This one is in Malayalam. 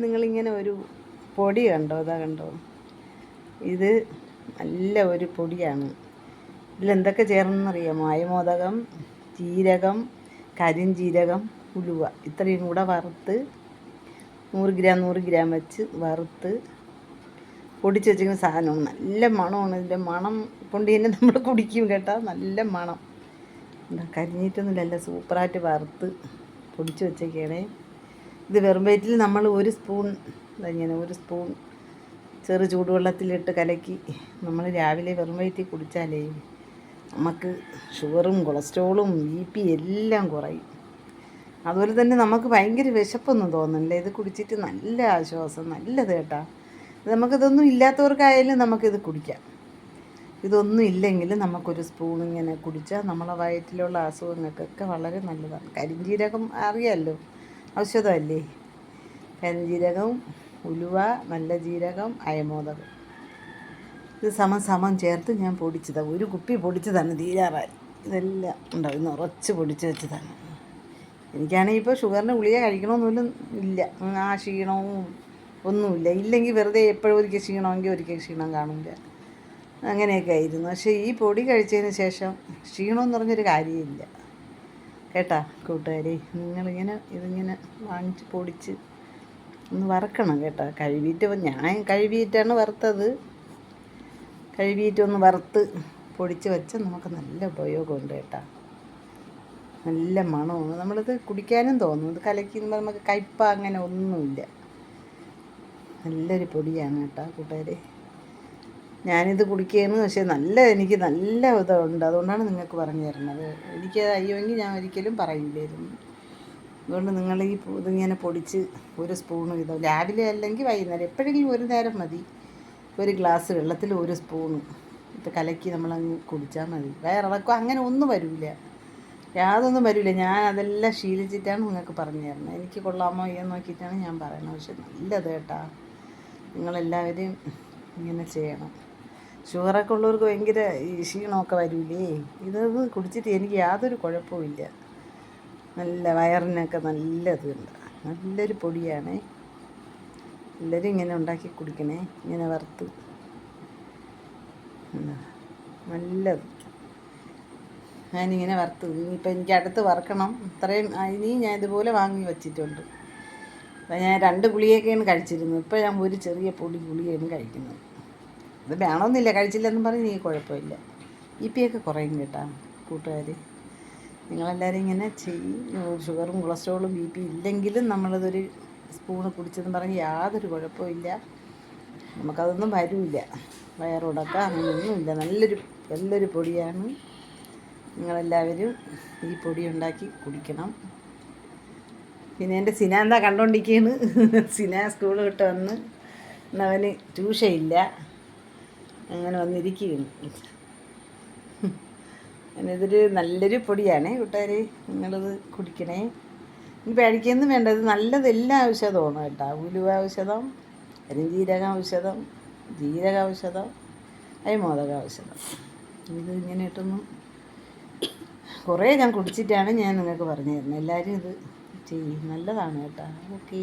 നിങ്ങളിങ്ങനെ ഒരു പൊടി കണ്ടോ? ഇതാ കണ്ടോ? ഇത് നല്ല ഒരു പൊടിയാണ്. ഇതിലെന്തൊക്കെ ചേർന്നെന്നറിയാമോ? അയമോദകം, ജീരകം, കരിഞ്ജീരകം, ഉലുവ ഇത്രയും കൂടെ വറുത്ത് 100 ഗ്രാം വെച്ച് വറുത്ത് പൊടിച്ച് വെച്ചിരിക്കുന്ന സാധനമാണ്. നല്ല മണമാണ്. ഇതിൻ്റെ മണം കൊണ്ട് തന്നെ നമ്മൾ കുടിക്കും കേട്ടോ. നല്ല മണം. എന്താ കരിഞ്ഞിട്ടൊന്നുമില്ല, സൂപ്പറായിട്ട് വറുത്ത് പൊടിച്ച് വെച്ചേക്കണേ. ഇത് വെറും വയറ്റിൽ നമ്മൾ ഒരു സ്പൂൺ ചെറു ചൂടുവെള്ളത്തിലിട്ട് കലക്കി നമ്മൾ രാവിലെ വെറും വയറ്റിൽ കുടിച്ചാലേ നമുക്ക് ഷുഗറും കൊളസ്ട്രോളും BP എല്ലാം കുറയും. അതുപോലെ തന്നെ നമുക്ക് ഭയങ്കര വിശപ്പൊന്നും തോന്നുന്നില്ല. ഇത് കുടിച്ചിട്ട് നല്ല ആശ്വാസം, നല്ലത് കേട്ടോ. നമുക്കിതൊന്നും ഇല്ലാത്തവർക്കായാലും നമുക്കിത് കുടിക്കാം. ഇതൊന്നും ഇല്ലെങ്കിൽ നമുക്കൊരു സ്പൂൺ ഇങ്ങനെ കുടിച്ചാൽ നമ്മളെ വയറ്റിലുള്ള അസുഖങ്ങൾക്കൊക്കെ വളരെ നല്ലതാണ്. കരിഞ്ജീരകം അറിയാമല്ലോ, ഔഷധമല്ലേ. കരിഞ്ജീരകം, ഉലുവ, നല്ല ജീരകം, അയമോദകം ഇത് സമം ചേർത്ത് ഞാൻ പൊടിച്ചതാണ്. ഒരു കുപ്പി പൊടിച്ചതാണ്, തീരാറായി. ഇതെല്ലാം ഉണ്ടാവും, നിറച്ച് പൊടിച്ച് വെച്ചതാണ്. എനിക്കാണെങ്കിൽ ഇപ്പോൾ ഷുഗറിന് ഗുളിക കഴിക്കണമെന്നൊന്നും ഇല്ല. ആ ക്ഷീണവും ഒന്നുമില്ല. ഇല്ലെങ്കിൽ വെറുതെ എപ്പോഴും ഒരിക്കൽ ക്ഷീണമെങ്കിൽ ഒരിക്കൽ ക്ഷീണം കാണില്ല, അങ്ങനെയൊക്കെ ആയിരുന്നു. പക്ഷേ ഈ പൊടി കഴിച്ചതിന് ശേഷം ക്ഷീണമെന്ന് പറഞ്ഞൊരു കാര്യമില്ല കേട്ടാ കൂട്ടുകാരെ. ഇതിങ്ങനെ വാങ്ങിച്ച് പൊടിച്ച് ഒന്ന് വറക്കണം കേട്ടോ. ഞാൻ കഴുകിയിട്ടാണ് വറുത്തത്. കഴുകിയിട്ടൊന്ന് വറുത്ത് പൊടിച്ച് വെച്ച് നമുക്ക് നല്ല ഉപയോഗമുണ്ട് കേട്ടോ. നല്ല മണമാണ്. നമ്മളിത് കുടിക്കാനും തോന്നും. ഇത് കലക്കുമ്പോൾ നമുക്ക് കയ്പ അങ്ങനെ ഒന്നുമില്ല. നല്ലൊരു പൊടിയാണ് കേട്ടോ കൂട്ടുകാരെ. ഞാനിത് കുടിക്കുകയാണ്. പക്ഷേ എനിക്ക് നല്ല ഇതുണ്ട്. അതുകൊണ്ടാണ് നിങ്ങൾക്ക് പറഞ്ഞു തരുന്നത്. എനിക്ക് അയ്യോമെങ്കിൽ ഞാൻ ഒരിക്കലും പറയില്ലായിരുന്നു. അതുകൊണ്ട് നിങ്ങൾ ഇതിങ്ങനെ പൊടിച്ച് ഒരു സ്പൂൺ വീതം രാവിലെ അല്ലെങ്കിൽ വൈകുന്നേരം എപ്പോഴെങ്കിലും ഒരു നേരം മതി. ഒരു ഗ്ലാസ് വെള്ളത്തിൽ ഒരു സ്പൂൺ ഇത് കലക്കി നമ്മളങ്ങ് കുടിച്ചാൽ മതി. വയറിളക്കം അങ്ങനെ ഒന്നും വരില്ല, യാതൊന്നും വരില്ല. ഞാൻ അതെല്ലാം ശീലിച്ചിട്ടാണ് നിങ്ങൾക്ക് പറഞ്ഞു തരുന്നത്. എനിക്ക് കൊള്ളാമോ എന്ന് നോക്കിയിട്ടാണ് ഞാൻ പറയുന്നത്. പക്ഷെ നല്ലത് കേട്ടാ, നിങ്ങളെല്ലാവരും ഇങ്ങനെ ചെയ്യണം. ഷുഗറൊക്കെ ഉള്ളവർക്ക് ഭയങ്കര ക്ഷീണമൊക്കെ വരില്ലേ. ഇതത് കുടിച്ചിട്ട് എനിക്ക് യാതൊരു കുഴപ്പമില്ല. നല്ല വയറിനൊക്കെ നല്ലതുണ്ട്. നല്ലൊരു പൊടിയാണേ. എല്ലാവരും ഇങ്ങനെ ഉണ്ടാക്കി കുടിക്കണേ. ഇങ്ങനെ വറുത്ത് നല്ലത്. ഞാനിങ്ങനെ വറുത്ത് ഇനിയിപ്പോൾ എനിക്ക് അടുത്ത് വറുക്കണം. ഇനി ഞാൻ ഇതുപോലെ വാങ്ങി വച്ചിട്ടുണ്ട്. അപ്പോൾ ഞാൻ 2 ഗുളികയൊക്കെയാണ് കഴിച്ചിരുന്നത്. ഇപ്പോൾ ഞാൻ ഒരു ചെറിയ പൊടി ഗുളികയാണ് കഴിക്കുന്നത്. ഇത് വേണമെന്നില്ല, കഴിച്ചില്ലെന്നും പറഞ്ഞ് കുഴപ്പമില്ല. BP ഒക്കെ കുറയും കേട്ടോ കൂട്ടുകാർ. നിങ്ങളെല്ലാവരും ഇങ്ങനെ ചെയ്യും. ഷുഗറും കൊളസ്ട്രോളും BP ഇല്ലെങ്കിലും നമ്മളിതൊരു സ്പൂണ് കുടിച്ചെന്ന് പറഞ്ഞ് യാതൊരു കുഴപ്പമില്ല. നമുക്കതൊന്നും വരില്ല. വയറുടക്കം അങ്ങനെയൊന്നുമില്ല. നല്ലൊരു പൊടിയാണ്. നിങ്ങളെല്ലാവരും ഈ പൊടി ഉണ്ടാക്കി കുടിക്കണം. പിന്നെ എൻ്റെ സിനാന്താ കണ്ടുകൊണ്ടിരിക്കുകയാണ്. സിന സ്കൂൾ വിട്ട് വന്ന് അവന് ട്യൂഷൻ ഇല്ല, അങ്ങനെ വന്നിരിക്കുകയാണ്. ഇതൊരു നല്ലൊരു പൊടിയാണേ കൂട്ടുകാരെ. നിങ്ങളിത് കുടിക്കണേ. ഇനി പേടിക്കൊന്നും വേണ്ട. ഇത് എല്ലാ ഔഷധമാണ് കേട്ടോ. ഉലുവ ഔഷധം, കരിഞ്ജീരക ഔഷധം, ജീരക ഔഷധം, അയമോദക ഔഷധം. ഇത് ഇങ്ങനെ ഇട്ടൊന്നും കുറേ ഞാൻ കുടിച്ചിട്ടാണ് ഞാൻ നിങ്ങൾക്ക് പറഞ്ഞു തരുന്നത്. എല്ലാവരും ഇത് ചെയ്യും, നല്ലതാണ് കേട്ടോ. ഓക്കേ.